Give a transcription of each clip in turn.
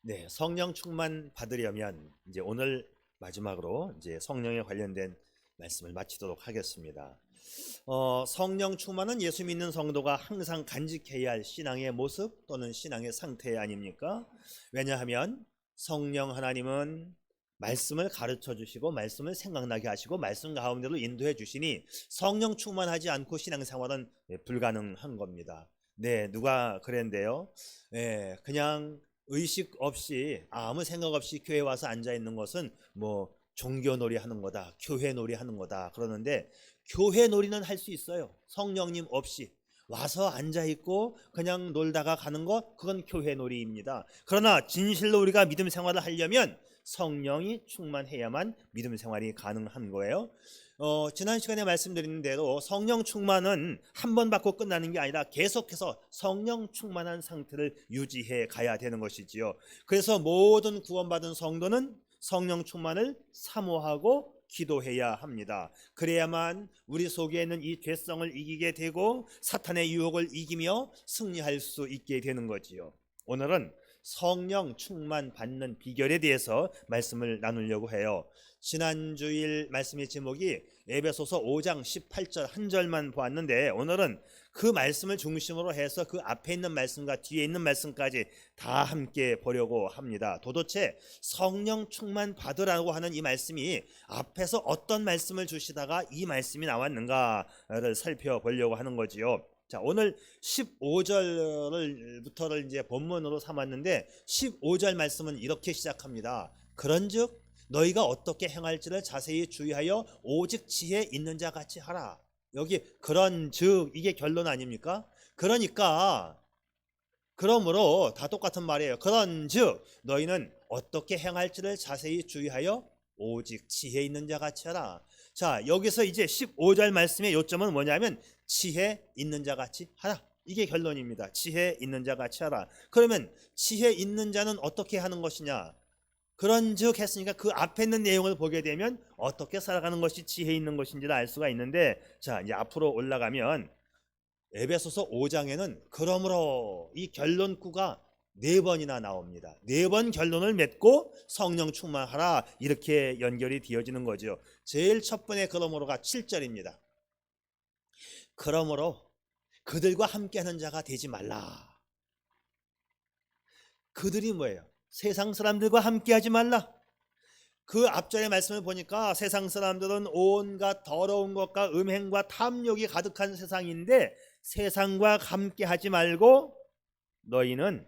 네, 성령 충만 받으려면 이제 오늘 마지막으로 이제 성령에 관련된 말씀을 마치도록 하겠습니다. 성령 충만은 예수 믿는 성도가 항상 간직해야 할 신앙의 모습 또는 신앙의 상태 아닙니까? 왜냐하면 성령 하나님은 말씀을 가르쳐 주시고 말씀을 생각나게 하시고 말씀 가운데로 인도해 주시니 성령 충만하지 않고 신앙생활은 불가능한 겁니다. 네, 누가 그랬는데요. 그냥 의식 없이 아무 생각 없이 교회 와서 앉아 있는 것은 뭐 종교놀이 하는 거다, 교회놀이 하는 거다 그러는데, 교회놀이는 할 수 있어요. 성령님 없이 와서 앉아 있고 그냥 놀다가 가는 거, 그건 교회놀이입니다. 그러나 진실로 우리가 믿음 생활을 하려면 성령이 충만해야만 믿음 생활이 가능한 거예요. 지난 시간에 말씀드린 대로 성령 충만은 한 번 받고 끝나는 게 아니라 계속해서 성령 충만한 상태를 유지해 가야 되는 것이지요. 그래서 모든 구원받은 성도는 성령 충만을 사모하고 기도해야 합니다. 그래야만 우리 속에 있는 이 죄성을 이기게 되고 사탄의 유혹을 이기며 승리할 수 있게 되는 거지요. 오늘은 성령 충만 받는 비결에 대해서 말씀을 나누려고 해요. 지난주일 말씀의 제목이 에베소서 5장 18절 한 절만 보았는데, 오늘은 그 말씀을 중심으로 해서 그 앞에 있는 말씀과 뒤에 있는 말씀까지 다 함께 보려고 합니다. 도대체 성령 충만 받으라고 하는 이 말씀이 앞에서 어떤 말씀을 주시다가 이 말씀이 나왔는가를 살펴보려고 하는 거지요. 자, 오늘 15절부터를 이제 본문으로 삼았는데 15절 말씀은 이렇게 시작합니다. 그런즉 너희가 어떻게 행할지를 자세히 주의하여 오직 지혜 있는 자 같이 하라. 여기 그런즉 이게 결론 아닙니까? 그러니까 그러므로 다 똑같은 말이에요. 그런즉 너희는 어떻게 행할지를 자세히 주의하여 오직 지혜 있는 자 같이 하라. 자, 여기서 이제 15절 말씀의 요점은 뭐냐면 지혜 있는 자 같이 하라. 이게 결론입니다. 지혜 있는 자 같이 하라. 그러면 지혜 있는 자는 어떻게 하는 것이냐? 그런즉 했으니까 그 앞에 있는 내용을 보게 되면 어떻게 살아가는 것이 지혜 있는 것인지를 알 수가 있는데, 자, 이제 앞으로 올라가면 에베소서 5장에는 그러므로 이 결론구가 4번이나 나옵니다. 4번 결론을 맺고 성령 충만하라, 이렇게 연결이 되어지는 거죠. 제일 첫 번째 그러므로가 7절입니다. 그러므로 그들과 함께하는 자가 되지 말라. 그들이 뭐예요? 세상 사람들과 함께하지 말라. 그 앞절의 말씀을 보니까 세상 사람들은 온갖 더러운 것과 음행과 탐욕이 가득한 세상인데, 세상과 함께하지 말고 너희는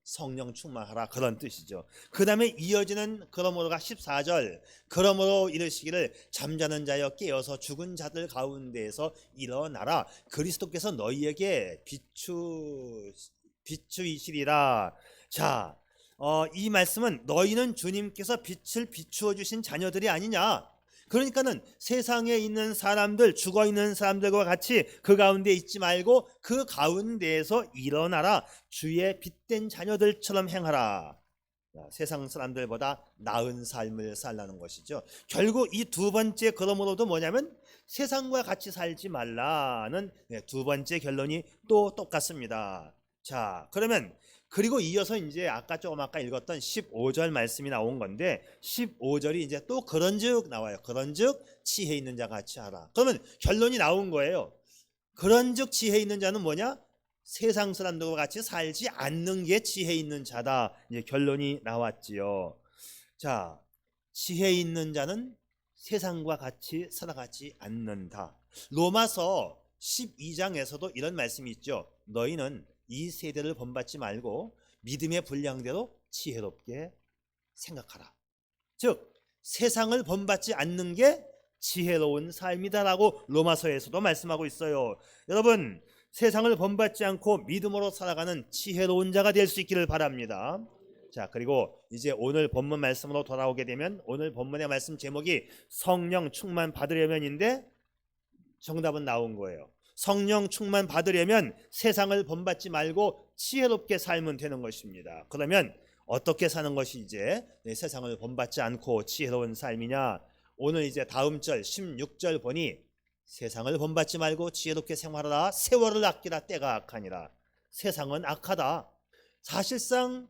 성령 충만하라, 그런 뜻이죠. 그 다음에 이어지는 그러므로가 14절. 그러므로 이르시기를 잠자는 자여 깨어서 죽은 자들 가운데에서 일어나라. 그리스도께서 너희에게 비추이시리라. 자, 이 말씀은 너희는 주님께서 빛을 비추어 주신 자녀들이 아니냐. 그러니까는 세상에 있는 사람들, 죽어 있는 사람들과 같이 그 가운데 있지 말고 그 가운데에서 일어나라. 주의 빛된 자녀들처럼 행하라. 세상 사람들보다 나은 삶을 살라는 것이죠. 결국 이 두 번째 그러므로도 뭐냐면 세상과 같이 살지 말라는 두 번째 결론이 또 똑같습니다. 자, 그러면 그리고 이어서 이제 아까 읽었던 15절 말씀이 나온 건데, 15절이 이제 또 그런즉 나와요. 그런즉 지혜 있는 자 같이 하라. 그러면 결론이 나온 거예요. 그런즉 지혜 있는 자는 뭐냐? 세상 사람들과 같이 살지 않는 게 지혜 있는 자다. 이제 결론이 나왔지요. 자, 지혜 있는 자는 세상과 같이 살아가지 않는다. 로마서 12장에서도 이런 말씀이 있죠. 너희는 이 세대를 본받지 말고 믿음의 분량대로 지혜롭게 생각하라. 즉 세상을 본받지 않는 게 지혜로운 삶이다라고 로마서에서도 말씀하고 있어요. 여러분, 세상을 본받지 않고 믿음으로 살아가는 지혜로운 자가 될 수 있기를 바랍니다. 자, 그리고 이제 오늘 본문 말씀으로 돌아오게 되면, 오늘 본문의 말씀 제목이 성령 충만 받으려면인데 정답은 나온 거예요. 성령 충만 받으려면 세상을 본받지 말고 지혜롭게 살면 되는 것입니다. 그러면 어떻게 사는 것이 이제 세상을 본받지 않고 지혜로운 삶이냐? 오늘 이제 다음 절 16절 보니 세상을 본받지 말고 지혜롭게 생활하라. 세월을 아끼라. 때가 악하니라. 세상은 악하다. 사실상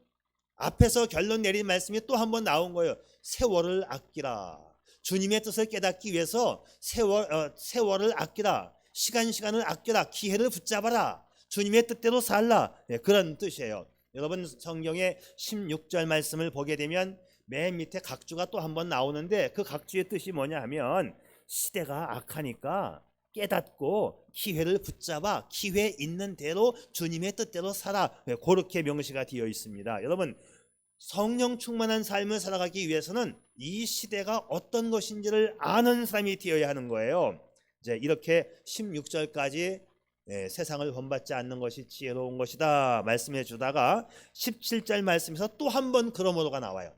앞에서 결론 내린 말씀이 또 한 번 나온 거예요. 세월을 아끼라. 주님의 뜻을 깨닫기 위해서 세월을 아끼라. 시간을 아끼라. 기회를 붙잡아라. 주님의 뜻대로 살라. 네, 그런 뜻이에요. 여러분 성경의 16절 말씀을 보게 되면 맨 밑에 각주가 또 한 번 나오는데 그 각주의 뜻이 뭐냐 하면 시대가 악하니까 깨닫고 기회를 붙잡아 기회 있는 대로 주님의 뜻대로 살아. 네, 그렇게 명시가 되어 있습니다. 여러분 성령 충만한 삶을 살아가기 위해서는 이 시대가 어떤 것인지를 아는 사람이 되어야 하는 거예요. 이제 이렇게 16절까지 세상을 본받지 않는 것이 지혜로운 것이다 말씀해 주다가 17절 말씀에서 또 한 번 그러므로가 나와요.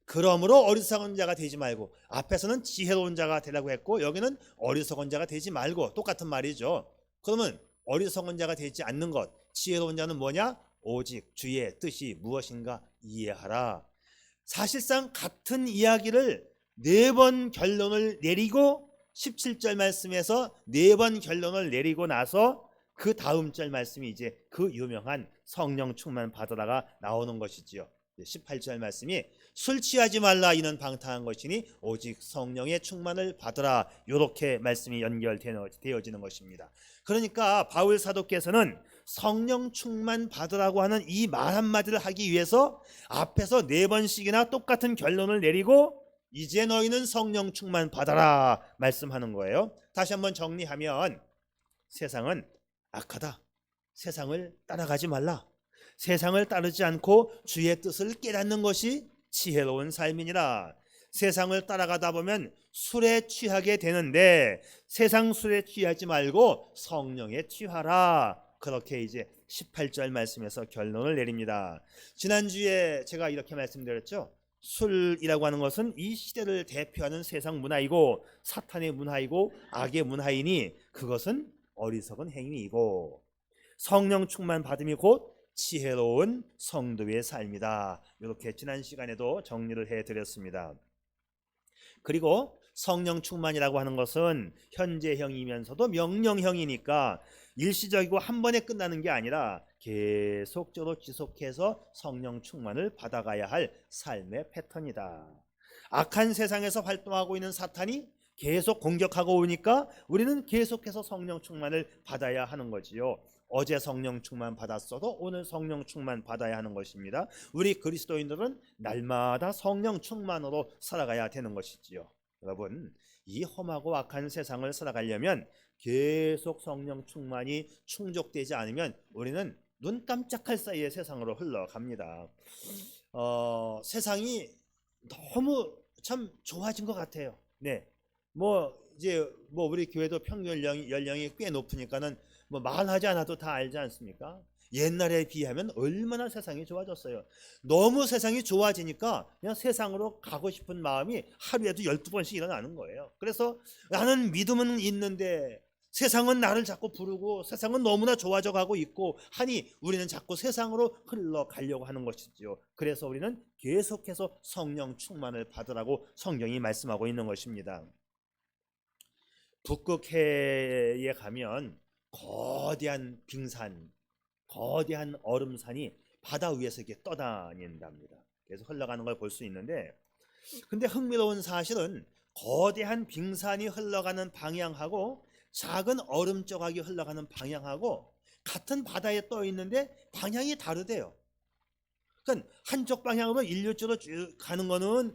그러므로 어리석은 자가 되지 말고, 앞에서는 지혜로운 자가 되라고 했고 여기는 어리석은 자가 되지 말고, 똑같은 말이죠. 그러면 어리석은 자가 되지 않는 것, 지혜로운 자는 뭐냐? 오직 주의 뜻이 무엇인가 이해하라. 사실상 같은 이야기를 4번 결론을 내리고 17절 말씀에서 4번 결론을 내리고 나서 그 다음 절 말씀이 이제 그 유명한 성령 충만 받으라가 나오는 것이지요. 18절 말씀이 술 취하지 말라 이는 방탕한 것이니 오직 성령의 충만을 받으라, 이렇게 말씀이 연결되어지는 것입니다. 그러니까 바울 사도께서는 성령 충만 받으라고 하는 이 말 한마디를 하기 위해서 앞에서 4번씩이나 똑같은 결론을 내리고 이제 너희는 성령 충만 받아라 말씀하는 거예요. 다시 한번 정리하면 세상은 악하다. 세상을 따라가지 말라. 세상을 따르지 않고 주의 뜻을 깨닫는 것이 지혜로운 삶이니라. 세상을 따라가다 보면 술에 취하게 되는데 세상 술에 취하지 말고 성령에 취하라. 그렇게 이제 18절 말씀에서 결론을 내립니다. 지난주에 제가 이렇게 말씀드렸죠. 술이라고 하는 것은 이 시대를 대표하는 세상 문화이고 사탄의 문화이고 악의 문화이니 그것은 어리석은 행위이고, 성령 충만 받음이 곧 지혜로운 성도의 삶이다. 이렇게 지난 시간에도 정리를 해드렸습니다. 그리고 성령 충만이라고 하는 것은 현재형이면서도 명령형이니까 일시적이고 한 번에 끝나는 게 아니라 계속적으로 지속해서 성령 충만을 받아가야 할 삶의 패턴이다. 악한 세상에서 활동하고 있는 사탄이 계속 공격하고 오니까 우리는 계속해서 성령 충만을 받아야 하는 거지요. 어제 성령 충만 받았어도 오늘 성령 충만 받아야 하는 것입니다. 우리 그리스도인들은 날마다 성령 충만으로 살아가야 되는 것이지요. 여러분, 이 험하고 악한 세상을 살아가려면 계속 성령 충만이 충족되지 않으면 우리는 눈 깜짝할 사이에 세상으로 흘러갑니다. 세상이 너무 참 좋아진 것 같아요. 네, 이제 우리 교회도 평균 연령이 꽤 높으니까는 말하지 않아도 다 알지 않습니까? 옛날에 비하면 얼마나 세상이 좋아졌어요. 너무 세상이 좋아지니까 그냥 세상으로 가고 싶은 마음이 하루에도 12번씩 일어나는 거예요. 그래서 나는 믿음은 있는데 세상은 나를 자꾸 부르고 세상은 너무나 좋아져 가고 있고 하니 우리는 자꾸 세상으로 흘러가려고 하는 것이죠. 그래서 우리는 계속해서 성령 충만을 받으라고 성경이 말씀하고 있는 것입니다. 북극해에 가면 거대한 빙산, 거대한 얼음산이 바다 위에서 이렇게 떠다닌답니다. 그래서 흘러가는 걸 볼 수 있는데, 근데 흥미로운 사실은 거대한 빙산이 흘러가는 방향하고 작은 얼음 조각이 흘러가는 방향하고 같은 바다에 떠 있는데 방향이 다르대요. 그러니까 한쪽 방향으로 일률적으로 쭉 가는 거는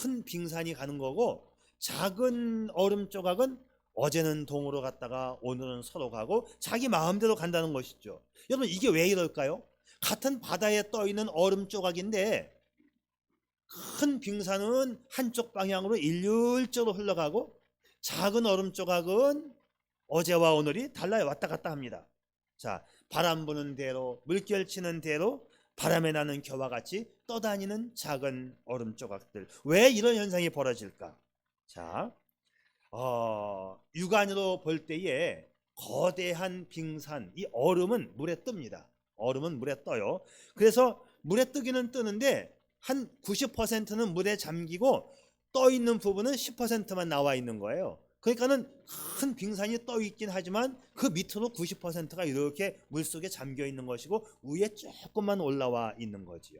큰 빙산이 가는 거고, 작은 얼음 조각은 어제는 동으로 갔다가 오늘은 서로 가고 자기 마음대로 간다는 것이죠. 여러분, 이게 왜 이럴까요? 같은 바다에 떠 있는 얼음 조각인데 큰 빙산은 한쪽 방향으로 일률적으로 흘러가고 작은 얼음 조각은 어제와 오늘이 달라요. 왔다 갔다 합니다. 자, 바람 부는 대로, 물결 치는 대로 바람에 나는 겨와 같이 떠다니는 작은 얼음 조각들. 왜 이런 현상이 벌어질까? 자, 육안으로 볼 때에 거대한 빙산, 이 얼음은 물에 뜹니다. 얼음은 물에 떠요. 그래서 물에 뜨기는 뜨는데 한 90%는 물에 잠기고 떠 있는 부분은 10%만 나와 있는 거예요. 그러니까는 큰 빙산이 떠 있긴 하지만 그 밑으로 90%가 이렇게 물속에 잠겨 있는 것이고 위에 조금만 올라와 있는 거지요.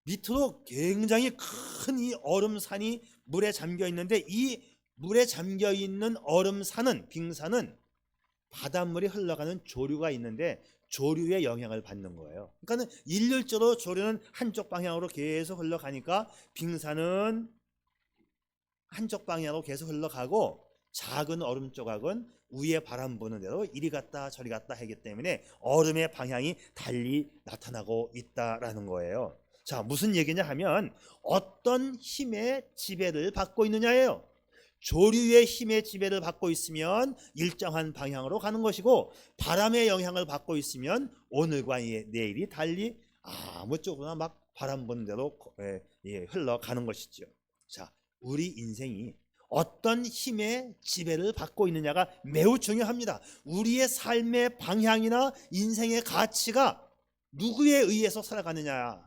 밑으로 굉장히 큰 이 얼음산이 물에 잠겨 있는데 이 물에 잠겨 있는 얼음산은 빙산은 바닷물이 흘러가는 조류가 있는데 조류의 영향을 받는 거예요. 그러니까 일률적으로 조류는 한쪽 방향으로 계속 흘러가니까 빙산은 한쪽 방향으로 계속 흘러가고 작은 얼음 조각은 위에 바람 부는 대로 이리 갔다 저리 갔다 하기 때문에 얼음의 방향이 달리 나타나고 있다라는 거예요. 자, 무슨 얘기냐 하면 어떤 힘의 지배를 받고 있느냐예요. 조류의 힘의 지배를 받고 있으면 일정한 방향으로 가는 것이고 바람의 영향을 받고 있으면 오늘과 내일이 달리 아무 쪽으로나 막 바람 부는 대로 흘러가는 것이죠. 자, 우리 인생이 어떤 힘의 지배를 받고 있느냐가 매우 중요합니다. 우리의 삶의 방향이나 인생의 가치가 누구에 의해서 살아가느냐,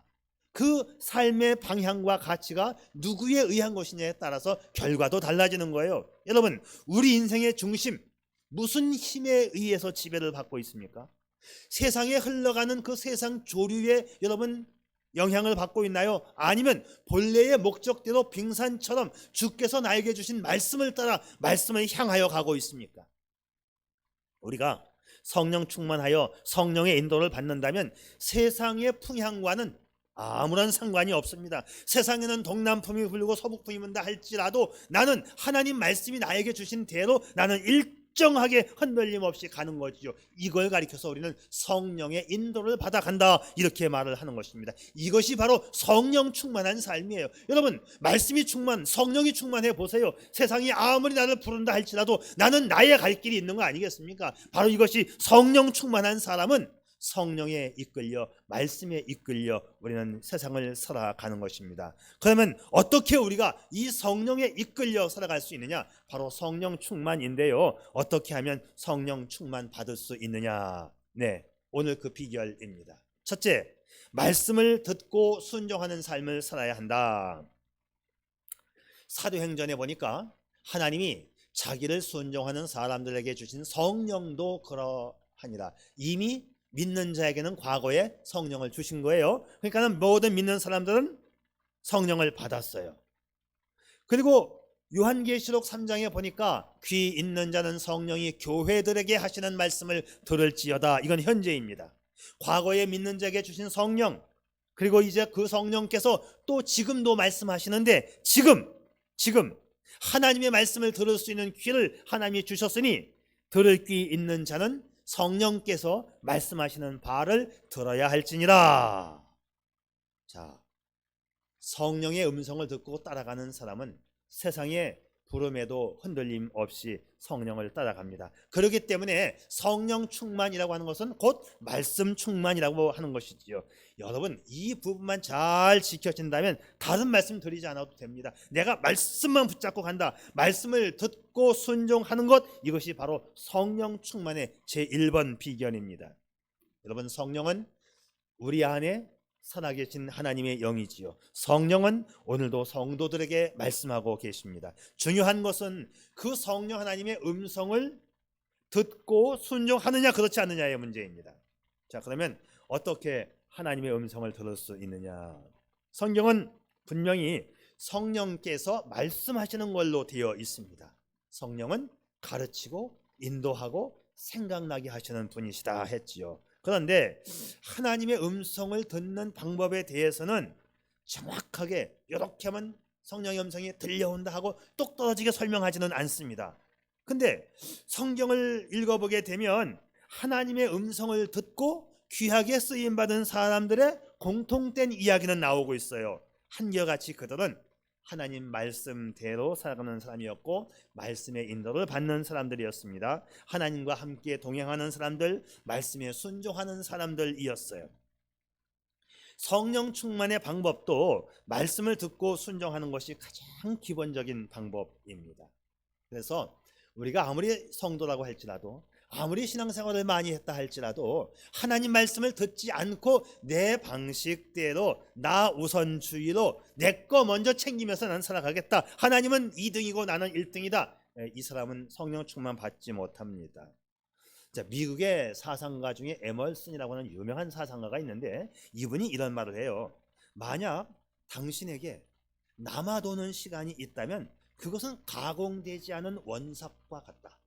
그 삶의 방향과 가치가 누구에 의한 것이냐에 따라서 결과도 달라지는 거예요. 여러분, 우리 인생의 중심 무슨 힘에 의해서 지배를 받고 있습니까? 세상에 흘러가는 그 세상 조류에 여러분 영향을 받고 있나요? 아니면 본래의 목적대로 빙산처럼 주께서 나에게 주신 말씀을 따라 말씀을 향하여 가고 있습니까? 우리가 성령 충만하여 성령의 인도를 받는다면 세상의 풍향과는 아무런 상관이 없습니다. 세상에는 동남풍이 불고 서북풍이 분다 할지라도 나는 하나님 말씀이 나에게 주신 대로 나는 일정하게 흔들림 없이 가는 거지요. 이걸 가리켜서 우리는 성령의 인도를 받아간다 이렇게 말을 하는 것입니다. 이것이 바로 성령 충만한 삶이에요. 여러분, 말씀이 성령이 충만해 보세요. 세상이 아무리 나를 부른다 할지라도 나는 나의 갈 길이 있는 거 아니겠습니까? 바로 이것이 성령 충만한 사람은 성령에 이끌려 말씀에 이끌려 우리는 세상을 살아가는 것입니다. 그러면 어떻게 우리가 이 성령에 이끌려 살아갈 수 있느냐? 바로 성령 충만인데요. 어떻게 하면 성령 충만 받을 수 있느냐? 네, 오늘 그 비결입니다. 첫째, 말씀을 듣고 순종하는 삶을 살아야 한다. 사도행전에 보니까 하나님이 자기를 순종하는 사람들에게 주신 성령도 그러하니라. 이미 믿는 자에게는 과거에 성령을 주신 거예요. 그러니까 모든 믿는 사람들은 성령을 받았어요. 그리고 요한계시록 3장에 보니까 귀 있는 자는 성령이 교회들에게 하시는 말씀을 들을지어다. 이건 현재입니다. 과거에 믿는 자에게 주신 성령, 그리고 이제 그 성령께서 또 지금도 말씀하시는데 지금 하나님의 말씀을 들을 수 있는 귀를 하나님이 주셨으니 들을 귀 있는 자는 성령께서 말씀하시는 바를 들어야 할지니라. 자, 성령의 음성을 듣고 따라가는 사람은 세상의 부름에도 흔들림 없이 성령을 따라갑니다. 그렇기 때문에 성령 충만이라고 하는 것은 곧 말씀 충만이라고 하는 것이지요. 여러분, 이 부분만 잘 지켜진다면 다른 말씀 드리지 않아도 됩니다. 내가 말씀만 붙잡고 간다. 말씀을 듣고 순종하는 것, 이것이 바로 성령 충만의 제1번 비결입니다. 여러분, 성령은 우리 안에 살아계신 하나님의 영이지요. 성령은 오늘도 성도들에게 말씀하고 계십니다. 중요한 것은 그 성령 하나님의 음성을 듣고 순종하느냐 그렇지 않느냐의 문제입니다. 자, 그러면 어떻게 하나님의 음성을 들을 수 있느냐? 성경은 분명히 성령께서 말씀하시는 걸로 되어 있습니다. 성령은 가르치고 인도하고 생각나게 하시는 분이시다 했지요. 그런데 하나님의 음성을 듣는 방법에 대해서는 정확하게 이렇게 하면 성령의 음성이 들려온다 하고 똑 떨어지게 설명하지는 않습니다. 근데 성경을 읽어보게 되면 하나님의 음성을 듣고 귀하게 쓰임받은 사람들의 공통된 이야기는 나오고 있어요. 한결같이 그들은 하나님 말씀대로 살아가는 사람이었고 말씀의 인도를 받는 사람들이었습니다. 하나님과 함께 동행하는 사람들, 말씀에 순종하는 사람들이었어요. 성령 충만의 방법도 말씀을 듣고 순종하는 것이 가장 기본적인 방법입니다. 그래서 우리가 아무리 성도라고 할지라도 아무리 신앙생활을 많이 했다 할지라도 하나님 말씀을 듣지 않고 내 방식대로 나 우선주의로 내 거 먼저 챙기면서 난 살아가겠다. 하나님은 2등이고 나는 1등이다. 이 사람은 성령 충만 받지 못합니다. 자, 미국의 사상가 중에 에멀슨이라고 하는 유명한 사상가가 있는데 이분이 이런 말을 해요. 만약 당신에게 남아도는 시간이 있다면 그것은 가공되지 않은 원석과 같다.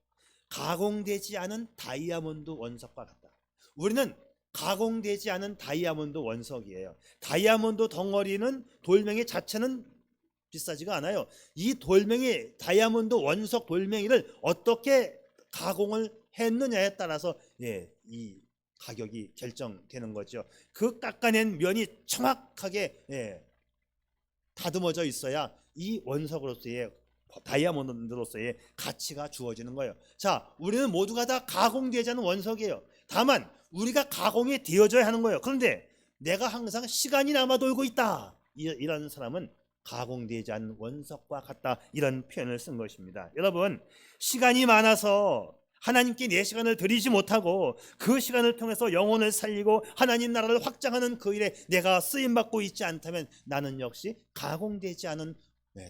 가공되지 않은 다이아몬드 원석과 같다. 우리는 가공되지 않은 다이아몬드 원석이에요. 다이아몬드 덩어리는 돌멩이 자체는 비싸지가 않아요. 이 돌멩이 다이아몬드 원석 돌멩이를 어떻게 가공을 했느냐에 따라서 이 가격이 결정되는 거죠. 그 깎아낸 면이 정확하게 다듬어져 있어야 이 원석으로서의 다이아몬드로서의 가치가 주어지는 거예요. 자, 우리는 모두가 다 가공되지 않은 원석이에요. 다만 우리가 가공이 되어져야 하는 거예요. 그런데 내가 항상 시간이 남아 돌고 있다. 이런 사람은 가공되지 않은 원석과 같다. 이런 표현을 쓴 것입니다. 여러분, 시간이 많아서 하나님께 내 시간을 드리지 못하고 그 시간을 통해서 영혼을 살리고 하나님 나라를 확장하는 그 일에 내가 쓰임받고 있지 않다면 나는 역시 가공되지 않은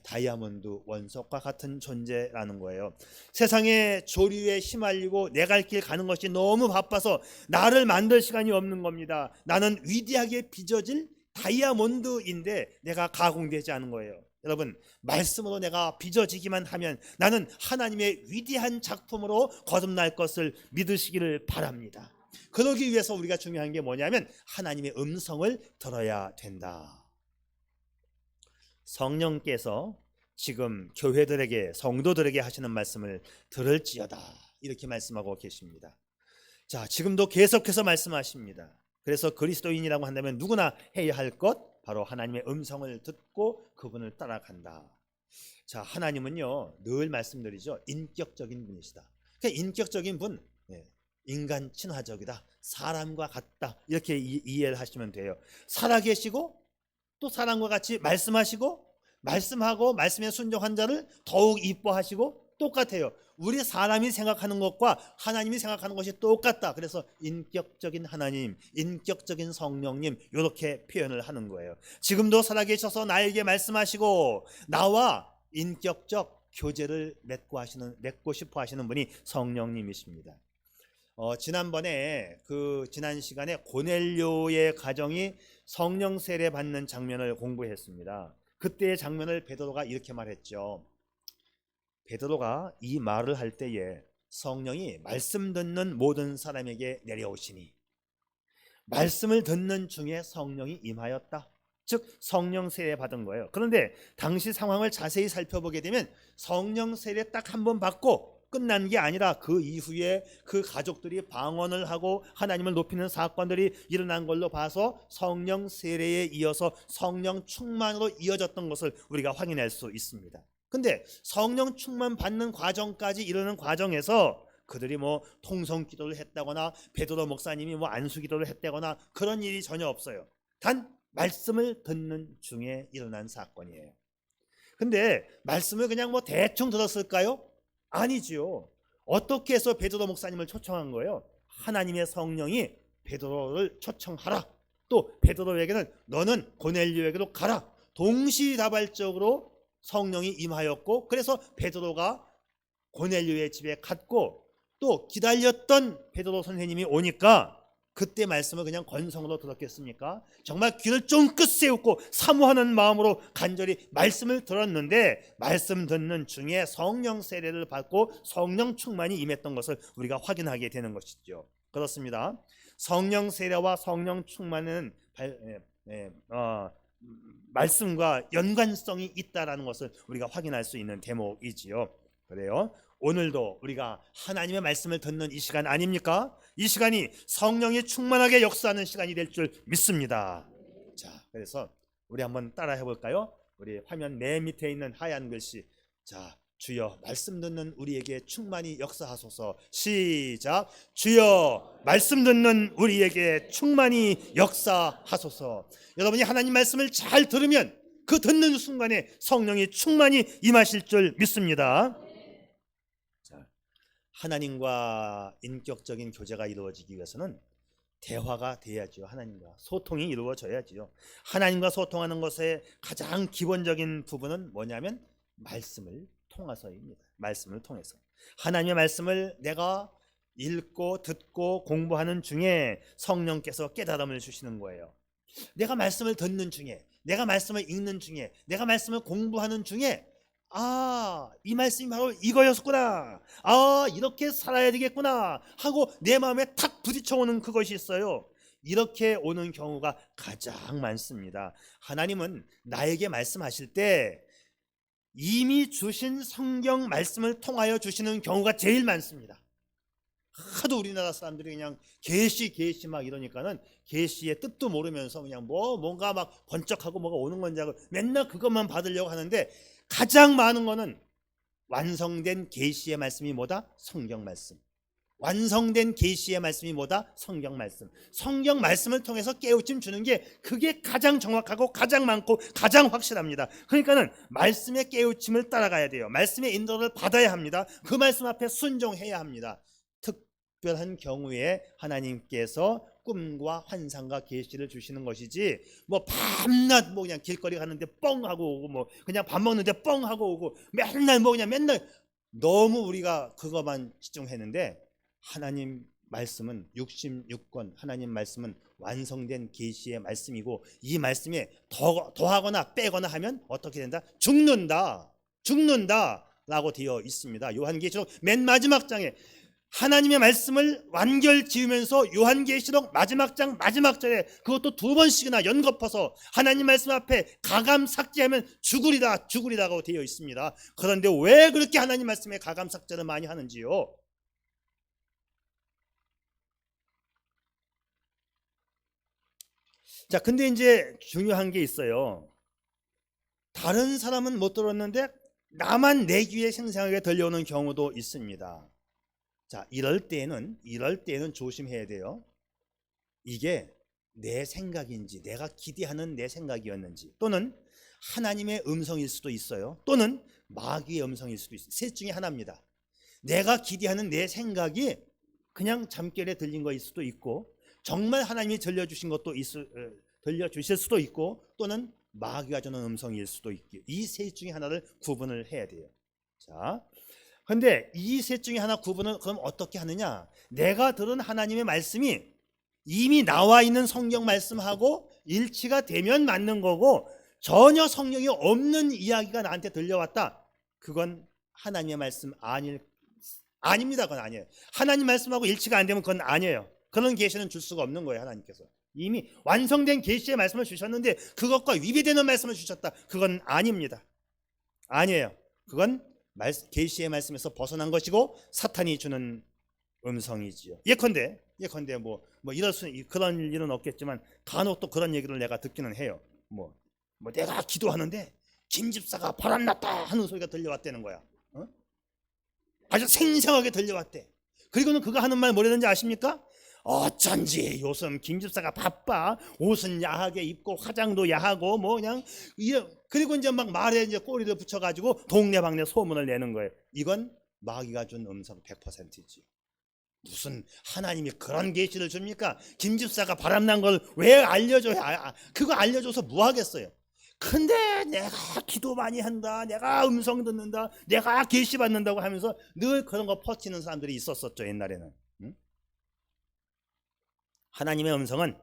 다이아몬드 원석과 같은 존재라는 거예요. 세상의 조류에 휘말리고 내 갈 길 가는 것이 너무 바빠서 나를 만들 시간이 없는 겁니다. 나는 위대하게 빚어질 다이아몬드인데 내가 가공되지 않은 거예요. 여러분, 말씀으로 내가 빚어지기만 하면 나는 하나님의 위대한 작품으로 거듭날 것을 믿으시기를 바랍니다. 그러기 위해서 우리가 중요한 게 뭐냐면 하나님의 음성을 들어야 된다. 성령께서 지금 교회들에게 성도들에게 하시는 말씀을 들을지어다 이렇게 말씀하고 계십니다. 자, 지금도 계속해서 말씀하십니다. 그래서 그리스도인이라고 한다면 누구나 해야 할 것 바로 하나님의 음성을 듣고 그분을 따라간다. 자, 하나님은요 늘 말씀드리죠. 인격적인 분이시다. 그러니까 인격적인 분, 인간 친화적이다. 사람과 같다. 이렇게 이해를 하시면 돼요. 살아계시고 또 사람과 같이 말씀하시고 말씀하고 말씀에 순종한 자를 더욱 이뻐하시고 똑같아요. 우리 사람이 생각하는 것과 하나님이 생각하는 것이 똑같다. 그래서 인격적인 하나님, 인격적인 성령님 이렇게 표현을 하는 거예요. 지금도 살아계셔서 나에게 말씀하시고 나와 인격적 교제를 맺고 싶어 하시는 분이 성령님이십니다. 지난 시간에 고넬료의 가정이 성령 세례 받는 장면을 공부했습니다. 그때의 장면을 베드로가 이렇게 말했죠. 베드로가 이 말을 할 때에 성령이 말씀 듣는 모든 사람에게 내려오시니 말씀을 듣는 중에 성령이 임하였다. 즉 성령 세례 받은 거예요. 그런데 당시 상황을 자세히 살펴보게 되면 성령 세례 딱 한 번 받고 끝난 게 아니라 그 이후에 그 가족들이 방언을 하고 하나님을 높이는 사건들이 일어난 걸로 봐서 성령 세례에 이어서 성령 충만으로 이어졌던 것을 우리가 확인할 수 있습니다. 근데 성령 충만 받는 과정까지 이르는 과정에서 그들이 뭐 통성 기도를 했다거나 베드로 목사님이 뭐 안수 기도를 했다거나 그런 일이 전혀 없어요. 단 말씀을 듣는 중에 일어난 사건이에요. 근데 말씀을 그냥 뭐 대충 들었을까요? 아니지요. 어떻게 해서 베드로 목사님을 초청한 거예요? 하나님의 성령이 베드로를 초청하라. 또 베드로에게는 너는 고넬료에게로 가라. 동시다발적으로 성령이 임하였고 그래서 베드로가 고넬료의 집에 갔고 또 기다렸던 베드로 선생님이 오니까 그때 말씀을 그냥 건성으로 들었겠습니까? 정말 귀를 쫑긋 세우고 사모하는 마음으로 간절히 말씀을 들었는데 말씀 듣는 중에 성령 세례를 받고 성령 충만이 임했던 것을 우리가 확인하게 되는 것이죠. 그렇습니다. 성령 세례와 성령 충만은 말씀과 연관성이 있다라는 것을 우리가 확인할 수 있는 대목이지요. 그래요. 오늘도 우리가 하나님의 말씀을 듣는 이 시간 아닙니까? 이 시간이 성령이 충만하게 역사하는 시간이 될 줄 믿습니다. 자, 그래서 우리 한번 따라 해볼까요? 우리 화면 맨 밑에 있는 하얀 글씨. 자, 주여 말씀 듣는 우리에게 충만히 역사하소서. 시작. 주여 말씀 듣는 우리에게 충만히 역사하소서. 여러분이 하나님 말씀을 잘 들으면 그 듣는 순간에 성령이 충만히 임하실 줄 믿습니다. 하나님과 인격적인 교제가 이루어지기 위해서는 대화가 돼야죠. 하나님과 소통이 이루어져야죠. 하나님과 소통하는 것의 가장 기본적인 부분은 뭐냐면 말씀을 통해서입니다. 말씀을 통해서. 하나님의 말씀을 내가 읽고 듣고 공부하는 중에 성령께서 깨달음을 주시는 거예요. 내가 말씀을 듣는 중에, 내가 말씀을 읽는 중에, 내가 말씀을 공부하는 중에, 아, 이 말씀이 바로 이거였구나, 아, 이렇게 살아야 되겠구나 하고 내 마음에 탁 부딪혀오는 그것이 있어요. 이렇게 오는 경우가 가장 많습니다. 하나님은 나에게 말씀하실 때 이미 주신 성경 말씀을 통하여 주시는 경우가 제일 많습니다. 하도 우리나라 사람들이 그냥 계시 막 이러니까는 계시의 뜻도 모르면서 그냥 뭔가 막 번쩍하고 뭐가 오는 건지 알고 맨날 그것만 받으려고 하는데, 가장 많은 거는 완성된 계시의 말씀이 뭐다? 성경 말씀. 완성된 계시의 말씀이 뭐다? 성경 말씀. 성경 말씀을 통해서 깨우침 주는 게 그게 가장 정확하고 가장 많고 가장 확실합니다. 그러니까는 말씀의 깨우침을 따라가야 돼요. 말씀의 인도를 받아야 합니다. 그 말씀 앞에 순종해야 합니다. 특별한 경우에 하나님께서 꿈과 환상과 계시를 주시는 것이지, 뭐 밤낮 뭐 그냥 길거리 가는데 뻥 하고 오고, 뭐 그냥 밥 먹는데 뻥 하고 오고, 맨날 뭐 그냥 맨날 너무 우리가 그것만 집중했는데, 하나님 말씀은 66권 하나님 말씀은 완성된 계시의 말씀이고, 이 말씀에 더하거나 빼거나 하면 어떻게 된다? 죽는다 라고 되어 있습니다. 요한계시록 맨 마지막 장에 하나님의 말씀을 완결 지으면서 요한계시록 마지막 장 마지막 절에 그것도 2번씩이나 연거퍼서 하나님 말씀 앞에 가감 삭제하면 죽으리다고 되어 있습니다. 그런데 왜 그렇게 하나님 말씀에 가감 삭제를 많이 하는지요? 자, 근데 이제 중요한 게 있어요. 다른 사람은 못 들었는데 나만 내 귀에 생생하게 들려오는 경우도 있습니다. 자, 이럴 때는 조심해야 돼요. 이게 내 생각인지, 내가 기대하는 내 생각이었는지, 또는 하나님의 음성일 수도 있어요. 또는 마귀의 음성일 수도 있어요. 셋 중에 하나입니다. 내가 기대하는 내 생각이 그냥 잠결에 들린 거일 수도 있고, 정말 하나님이 들려주실 수도 있고, 또는 마귀가 주는 음성일 수도 있고, 이 셋 중에 하나를 구분을 해야 돼요. 자, 근데 이 셋 중에 하나 구분을 그럼 어떻게 하느냐? 내가 들은 하나님의 말씀이 이미 나와 있는 성경 말씀하고 일치가 되면 맞는 거고, 전혀 성경이 없는 이야기가 나한테 들려왔다, 그건 하나님의 말씀 아닙니다. 그건 아니에요. 하나님 말씀하고 일치가 안 되면 그건 아니에요. 그런 계시는 줄 수가 없는 거예요. 하나님께서 이미 완성된 계시의 말씀을 주셨는데 그것과 위배되는 말씀을 주셨다, 그건 아닙니다. 아니에요. 그건 계시의 말씀에서 벗어난 것이고 사탄이 주는 음성이지요. 예컨대 뭐 그런 일은 없겠지만 간혹 또 그런 얘기를 내가 듣기는 해요. 뭐 내가 기도하는데 김 집사가 바람났다 하는 소리가 들려왔다는 거야. 아주 생생하게 들려왔대. 그리고는 그가 하는 말 뭐라는지 아십니까? 어쩐지 요즘 김 집사가 바빠. 옷은 야하게 입고 화장도 야하고 뭐 그냥 그리고 이제 막 말에 이제 꼬리를 붙여가지고 동네방네 소문을 내는 거예요. 이건 마귀가 준 음성 100%지. 무슨 하나님이 그런 계시를 줍니까? 김 집사가 바람난 걸 왜 알려줘요? 그거 알려줘서 뭐 하겠어요? 근데 내가 기도 많이 한다, 내가 음성 듣는다, 내가 계시 받는다고 하면서 늘 그런 거 퍼치는 사람들이 있었었죠, 옛날에는. 응? 하나님의 음성은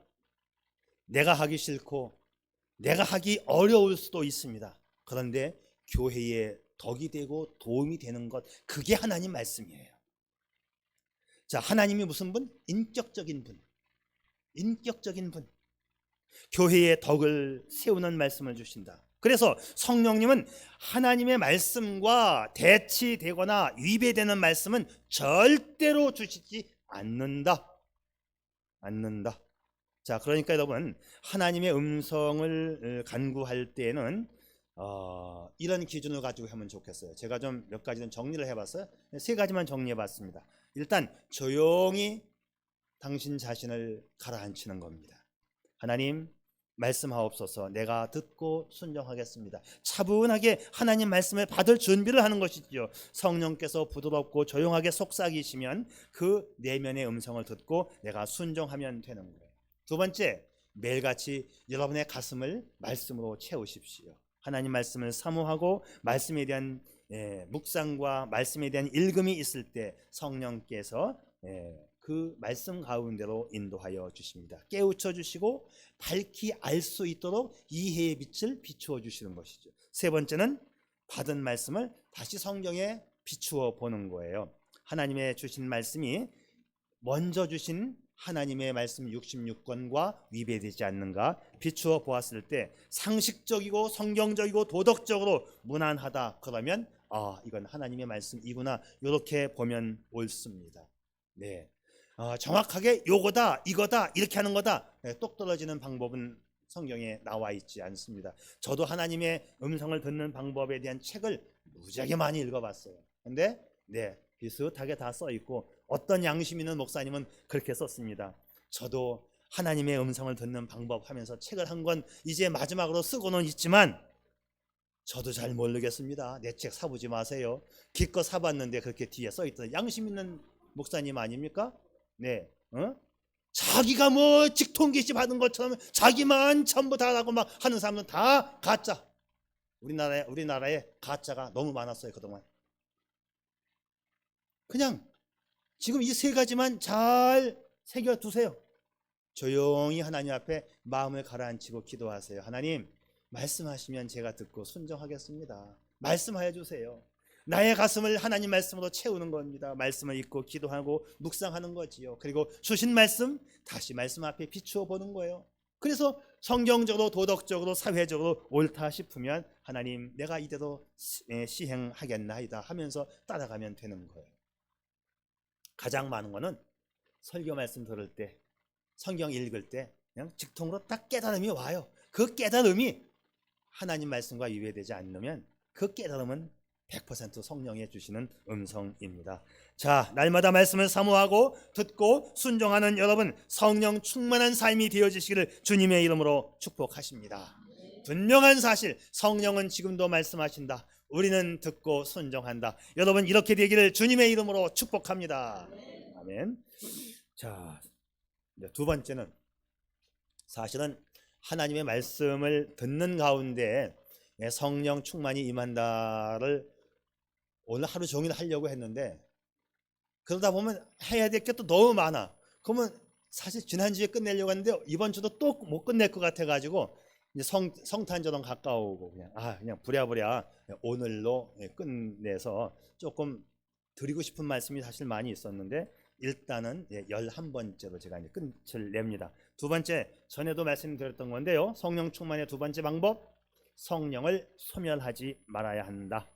내가 하기 싫고 내가 하기 어려울 수도 있습니다. 그런데 교회에 덕이 되고 도움이 되는 것, 그게 하나님 말씀이에요. 자, 하나님이 무슨 분? 인격적인 분. 교회의 덕을 세우는 말씀을 주신다. 그래서 성령님은 하나님의 말씀과 대치되거나 위배되는 말씀은 절대로 주시지 않는다. 자, 그러니까 여러분, 하나님의 음성을 간구할 때는 이런 기준을 가지고 하면 좋겠어요. 제가 좀 몇 가지는 정리를 해봤어요. 3가지만 정리해봤습니다. 일단 조용히 당신 자신을 가라앉히는 겁니다. 하나님, 말씀하옵소서. 내가 듣고 순종하겠습니다. 차분하게 하나님 말씀을 받을 준비를 하는 것이죠. 성령께서 부드럽고 조용하게 속삭이시면 그 내면의 음성을 듣고 내가 순종하면 되는 거예요. 2번째, 매일같이 여러분의 가슴을 말씀으로 채우십시오. 하나님 말씀을 사모하고 말씀에 대한 묵상과 말씀에 대한 읽음이 있을 때 성령께서 그 말씀 가운데로 인도하여 주십니다. 깨우쳐 주시고 밝히 알 수 있도록 이해의 빛을 비추어 주시는 것이죠. 세 번째는 받은 말씀을 다시 성경에 비추어 보는 거예요. 하나님의 주신 말씀이 먼저 주신 하나님의 말씀 66권과 위배되지 않는가 비추어 보았을 때 상식적이고 성경적이고 도덕적으로 무난하다 그러면 이건 하나님의 말씀이구나 이렇게 보면 옳습니다. 네, 정확하게 요거다 이거다 이렇게 하는 거다 똑 떨어지는 방법은 성경에 나와 있지 않습니다. 저도 하나님의 음성을 듣는 방법에 대한 책을 무지하게 많이 읽어봤어요. 근데 비슷하게 다 써 있고 어떤 양심 있는 목사님은 그렇게 썼습니다. 저도 하나님의 음성을 듣는 방법 하면서 책을 한 권 이제 마지막으로 쓰고는 있지만 저도 잘 모르겠습니다. 내 책 사보지 마세요. 기껏 사봤는데 그렇게 뒤에 써 있던 양심 있는 목사님 아닙니까? 네, 자기가 뭐 직통기시 받은 것처럼 자기만 전부 다라고 막 하는 사람은 다 가짜. 우리나라에 가짜가 너무 많았어요 그동안. 그냥 지금 이 세 가지만 잘 새겨두세요. 조용히 하나님 앞에 마음을 가라앉히고 기도하세요. 하나님 말씀하시면 제가 듣고 순종하겠습니다. 말씀하여 주세요. 나의 가슴을 하나님 말씀으로 채우는 겁니다. 말씀을 읽고 기도하고 묵상하는 거지요. 그리고 주신 말씀 다시 말씀 앞에 비추어 보는 거예요. 그래서 성경적으로 도덕적으로 사회적으로 옳다 싶으면 하나님 내가 이대로 시행하겠나이다 하면서 따라가면 되는 거예요. 가장 많은 거는 설교 말씀 들을 때 성경 읽을 때 그냥 직통으로 딱 깨달음이 와요. 그 깨달음이 하나님 말씀과 위배되지 않으면 그 깨달음은 100% 성령이 주시는 음성입니다. 자, 날마다 말씀을 사모하고 듣고 순종하는 여러분 성령 충만한 삶이 되어지시기를 주님의 이름으로 축복하십니다. 분명한 사실 성령은 지금도 말씀하신다. 우리는 듣고 순종한다. 여러분 이렇게 되기를 주님의 이름으로 축복합니다. 아멘. 자, 두 번째는 사실은 하나님의 말씀을 듣는 가운데 성령 충만이 임한다를 오늘 하루 종일 하려고 했는데 그러다 보면 해야 될 게 또 너무 많아. 그러면 사실 지난주에 끝내려고 했는데 이번 주도 또 못 끝낼 것 같아가지고 이제 성탄절은 가까우고 그냥 부랴부랴 오늘로 끝내서 조금 드리고 싶은 말씀이 사실 많이 있었는데 일단은 11번째로 제가 이제 끝을 냅니다. 두 번째 전에도 말씀드렸던 건데요. 성령 충만의 두 번째 방법 성령을 소멸하지 말아야 한다.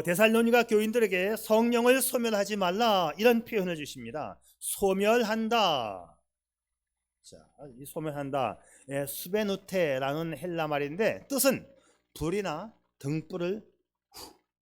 데살로니가 교인들에게 성령을 소멸하지 말라 이런 표현을 주십니다. 소멸한다. 자, 이 소멸한다. 수베누테라는 헬라 말인데 뜻은 불이나 등불을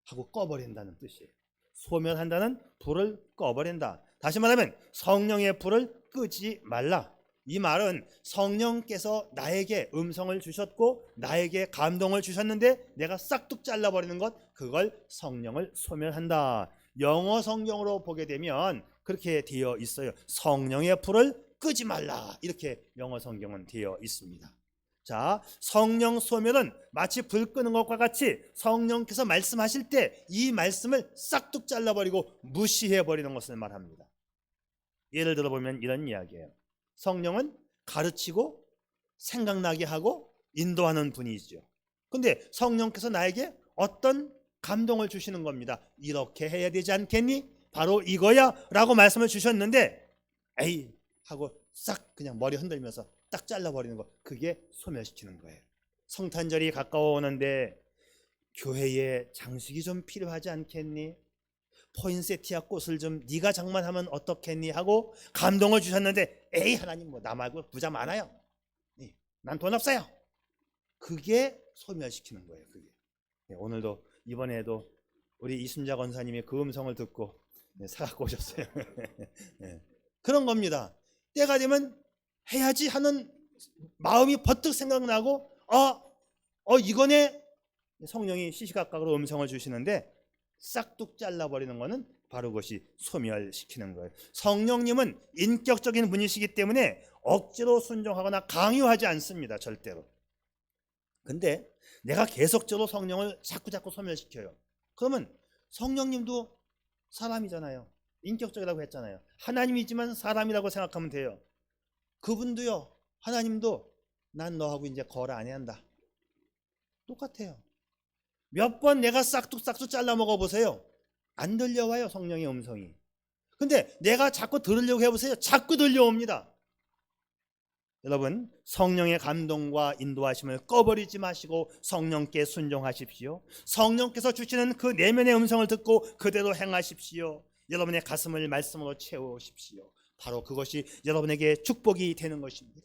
하고 꺼버린다는 뜻이에요. 소멸한다는 불을 꺼버린다. 다시 말하면 성령의 불을 끄지 말라. 이 말은 성령께서 나에게 음성을 주셨고 나에게 감동을 주셨는데 내가 싹둑 잘라버리는 것 그걸 성령을 소멸한다. 영어 성경으로 보게 되면 그렇게 되어 있어요. 성령의 불을 끄지 말라 이렇게 영어 성경은 되어 있습니다. 자, 성령 소멸은 마치 불 끄는 것과 같이 성령께서 말씀하실 때 이 말씀을 싹둑 잘라버리고 무시해버리는 것을 말합니다. 예를 들어보면 이런 이야기예요. 성령은 가르치고 생각나게 하고 인도하는 분이죠. 근데 성령께서 나에게 어떤 감동을 주시는 겁니다. 이렇게 해야 되지 않겠니? 바로 이거야 라고 말씀을 주셨는데 에이 하고 싹 그냥 머리 흔들면서 딱 잘라버리는 거 그게 소멸시키는 거예요. 성탄절이 가까워오는데 교회에 장식이 좀 필요하지 않겠니? 포인세티아 꽃을 좀 네가 장만하면 어떻겠니 하고 감동을 주셨는데 에이 하나님 뭐 나 말고 부자 많아요. 난 돈 없어요. 그게 소멸시키는 거예요. 그게. 오늘도 이번에도 우리 이순자 권사님이 그 음성을 듣고 사갖고 오셨어요. 그런 겁니다. 때가 되면 해야지 하는 마음이 버뜩 생각나고 이거네 성령이 시시각각으로 음성을 주시는데 싹둑 잘라버리는 것은 바로 그것이 소멸시키는 거예요. 성령님은 인격적인 분이시기 때문에 억지로 순종하거나 강요하지 않습니다. 절대로. 근데 내가 계속적으로 성령을 자꾸 소멸시켜요. 그러면 성령님도 사람이잖아요. 인격적이라고 했잖아요. 하나님이지만 사람이라고 생각하면 돼요. 그분도요, 하나님도 난 너하고 이제 거래 안 해야 한다. 똑같아요. 몇 번 내가 싹둑싹둑 잘라 먹어보세요. 안 들려와요, 성령의 음성이. 근데 내가 자꾸 들으려고 해보세요. 자꾸 들려옵니다. 여러분, 성령의 감동과 인도하심을 꺼버리지 마시고 성령께 순종하십시오. 성령께서 주시는 그 내면의 음성을 듣고 그대로 행하십시오. 여러분의 가슴을 말씀으로 채우십시오. 바로 그것이 여러분에게 축복이 되는 것입니다.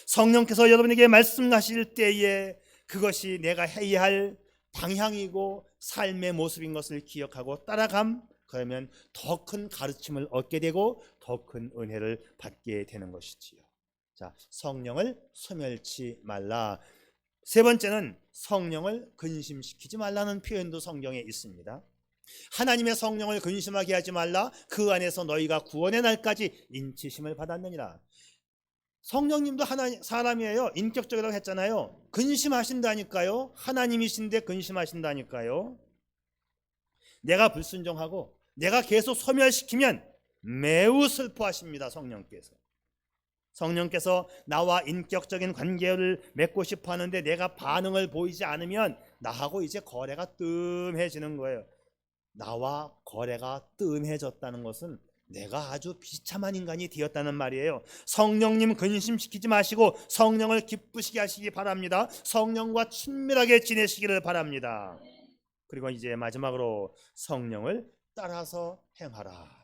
성령께서 여러분에게 말씀하실 때에 그것이 내가 해야 할 방향이고 삶의 모습인 것을 기억하고 따라감, 그러면 더 큰 가르침을 얻게 되고 더 큰 은혜를 받게 되는 것이지요. 자, 성령을 소멸치 말라. 세 번째는 성령을 근심시키지 말라는 표현도 성경에 있습니다. 하나님의 성령을 근심하게 하지 말라. 그 안에서 너희가 구원의 날까지 인치심을 받았느니라. 성령님도 하나님 사람이에요. 인격적이라고 했잖아요. 근심하신다니까요. 하나님이신데 근심하신다니까요. 내가 불순종하고 내가 계속 소멸시키면 매우 슬퍼하십니다. 성령께서 나와 인격적인 관계를 맺고 싶어 하는데 내가 반응을 보이지 않으면 나하고 이제 거래가 뜸해지는 거예요. 나와 거래가 뜸해졌다는 것은 내가 아주 비참한 인간이 되었다는 말이에요. 성령님 근심시키지 마시고 성령을 기쁘시게 하시기 바랍니다. 성령과 친밀하게 지내시기를 바랍니다. 그리고 이제 마지막으로 성령을 따라서 행하라.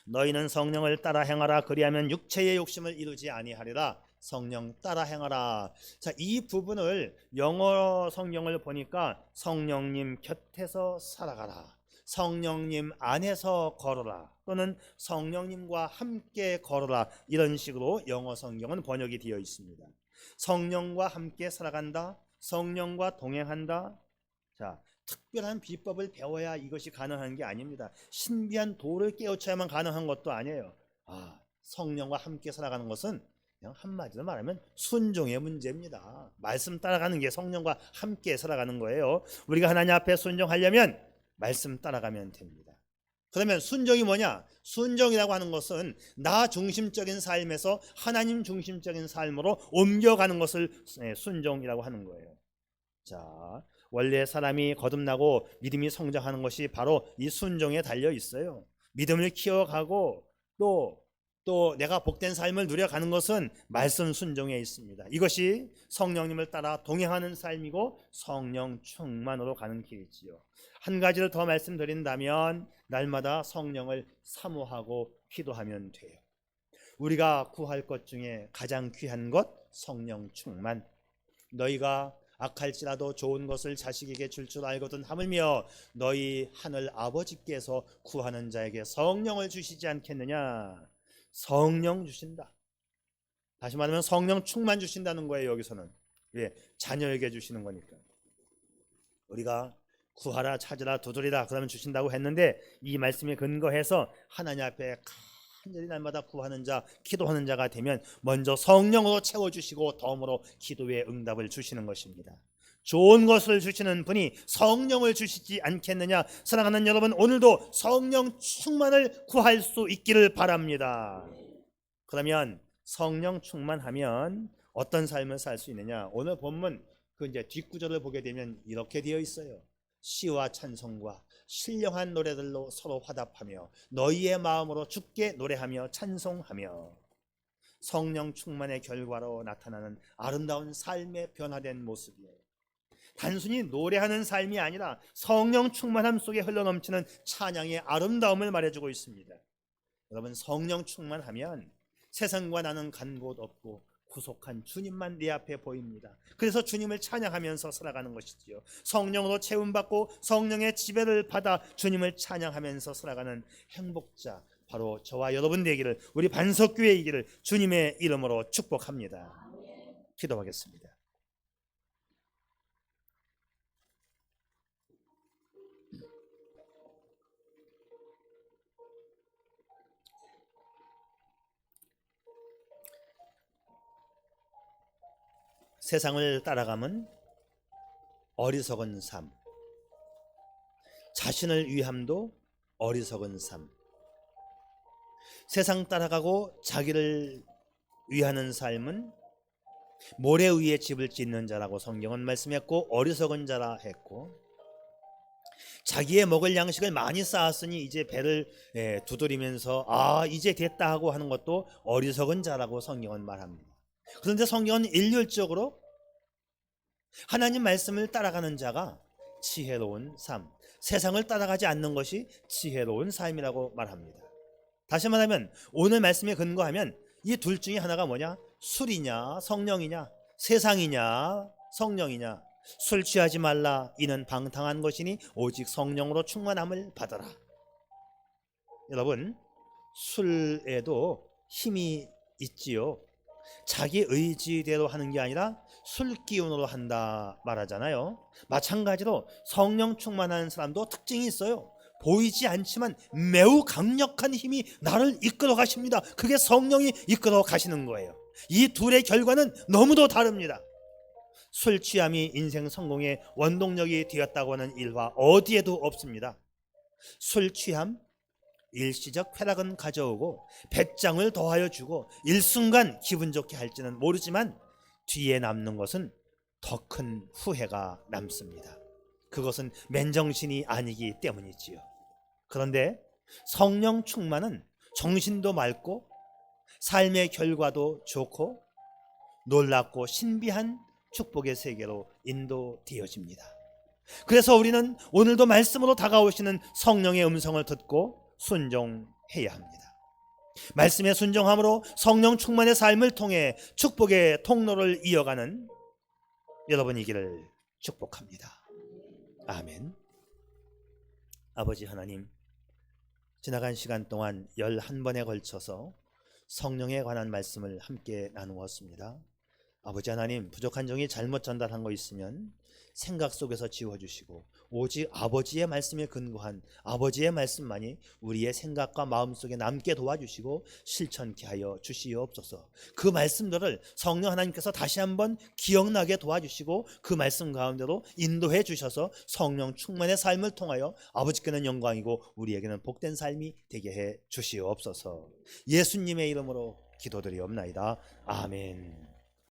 너희는 성령을 따라 행하라. 그리하면 육체의 욕심을 이루지 아니하리라. 성령 따라 행하라. 자, 이 부분을 영어 성경을 보니까 성령님 곁에서 살아가라, 성령님 안에서 걸어라, 또는 성령님과 함께 걸어라, 이런 식으로 영어 성경은 번역이 되어 있습니다. 성령과 함께 살아간다, 성령과 동행한다. 자, 특별한 비법을 배워야 이것이 가능한 게 아닙니다. 신비한 도를 깨우쳐야만 가능한 것도 아니에요. 성령과 함께 살아가는 것은 그냥 한마디로 말하면 순종의 문제입니다. 말씀 따라가는 게 성령과 함께 살아가는 거예요. 우리가 하나님 앞에 순종하려면 말씀 따라가면 됩니다. 그러면 순종이 뭐냐? 순종이라고 하는 것은 나 중심적인 삶에서 하나님 중심적인 삶으로 옮겨가는 것을 순종이라고 하는 거예요. 자, 원래 사람이 거듭나고 믿음이 성장하는 것이 바로 이 순종에 달려 있어요. 믿음을 키워가고 또 내가 복된 삶을 누려가는 것은 말씀 순종에 있습니다. 이것이 성령님을 따라 동행하는 삶이고 성령 충만으로 가는 길이지요. 한 가지를 더 말씀드린다면 날마다 성령을 사모하고 기도하면 돼요. 우리가 구할 것 중에 가장 귀한 것, 성령 충만. 너희가 악할지라도 좋은 것을 자식에게 줄 줄 알거든 하물며 너희 하늘 아버지께서 구하는 자에게 성령을 주시지 않겠느냐. 성령 주신다. 다시 말하면 성령 충만 주신다는 거예요. 여기서는 자녀에게 주시는 거니까. 우리가 구하라 찾으라 두드리라 그러면 주신다고 했는데 이 말씀에 근거해서 하나님 앞에 간절히 날마다 구하는 자, 기도하는 자가 되면 먼저 성령으로 채워주시고 덤으로 기도의 응답을 주시는 것입니다. 좋은 것을 주시는 분이 성령을 주시지 않겠느냐. 사랑하는 여러분, 오늘도 성령 충만을 구할 수 있기를 바랍니다. 그러면 성령 충만하면 어떤 삶을 살 수 있느냐. 오늘 본문 그 이제 뒷구절을 보게 되면 이렇게 되어 있어요. 시와 찬송과 신령한 노래들로 서로 화답하며 너희의 마음으로 주께 노래하며 찬송하며. 성령 충만의 결과로 나타나는 아름다운 삶의 변화된 모습이에요. 단순히 노래하는 삶이 아니라 성령 충만함 속에 흘러넘치는 찬양의 아름다움을 말해주고 있습니다. 여러분, 성령 충만하면 세상과 나는 간 곳 없고 구속한 주님만 내 앞에 보입니다. 그래서 주님을 찬양하면서 살아가는 것이지요. 성령으로 채움받고 성령의 지배를 받아 주님을 찬양하면서 살아가는 행복자, 바로 저와 여러분 되기를, 우리 반석교회이기를 주님의 이름으로 축복합니다. 기도하겠습니다. 세상을 따라가면 어리석은 삶, 자신을 위함도 어리석은 삶. 세상 따라가고 자기를 위하는 삶은 모래 위에 집을 짓는 자라고 성경은 말씀했고, 어리석은 자라 했고, 자기의 먹을 양식을 많이 쌓았으니 이제 배를 두드리면서 이제 됐다 하고 하는 것도 어리석은 자라고 성경은 말합니다. 그런데 성경은 일률적으로 하나님 말씀을 따라가는 자가 지혜로운 삶, 세상을 따라가지 않는 것이 지혜로운 삶이라고 말합니다. 다시 말하면 오늘 말씀에 근거하면 이 둘 중에 하나가 뭐냐? 술이냐 성령이냐, 세상이냐 성령이냐. 술 취하지 말라, 이는 방탕한 것이니 오직 성령으로 충만함을 받아라. 여러분, 술에도 힘이 있지요. 자기 의지대로 하는 게 아니라 술 기운으로 한다 말하잖아요. 마찬가지로 성령 충만한 사람도 특징이 있어요. 보이지 않지만 매우 강력한 힘이 나를 이끌어 가십니다. 그게 성령이 이끌어 가시는 거예요. 이 둘의 결과는 너무도 다릅니다. 술 취함이 인생 성공의 원동력이 되었다고 하는 일화 어디에도 없습니다. 술 취함, 일시적 쾌락은 가져오고 배짱을 더하여 주고 일순간 기분 좋게 할지는 모르지만 뒤에 남는 것은 더 큰 후회가 남습니다. 그것은 맨정신이 아니기 때문이지요. 그런데 성령 충만은 정신도 맑고 삶의 결과도 좋고 놀랍고 신비한 축복의 세계로 인도되어집니다. 그래서 우리는 오늘도 말씀으로 다가오시는 성령의 음성을 듣고 순종해야 합니다. 말씀에 순종함으로 성령 충만의 삶을 통해 축복의 통로를 이어가는 여러분이기를 축복합니다. 아멘. 아버지 하나님, 지나간 시간 동안 11번에 걸쳐서 성령에 관한 말씀을 함께 나누었습니다. 아버지 하나님, 부족한 종이 잘못 전달한 거 있으면 생각 속에서 지워주시고 오직 아버지의 말씀에 근거한 아버지의 말씀만이 우리의 생각과 마음속에 남게 도와주시고 실천케 하여 주시옵소서. 그 말씀들을 성령 하나님께서 다시 한번 기억나게 도와주시고 그 말씀 가운데로 인도해 주셔서 성령 충만의 삶을 통하여 아버지께는 영광이고 우리에게는 복된 삶이 되게 해 주시옵소서. 예수님의 이름으로 기도드리옵나이다. 아멘.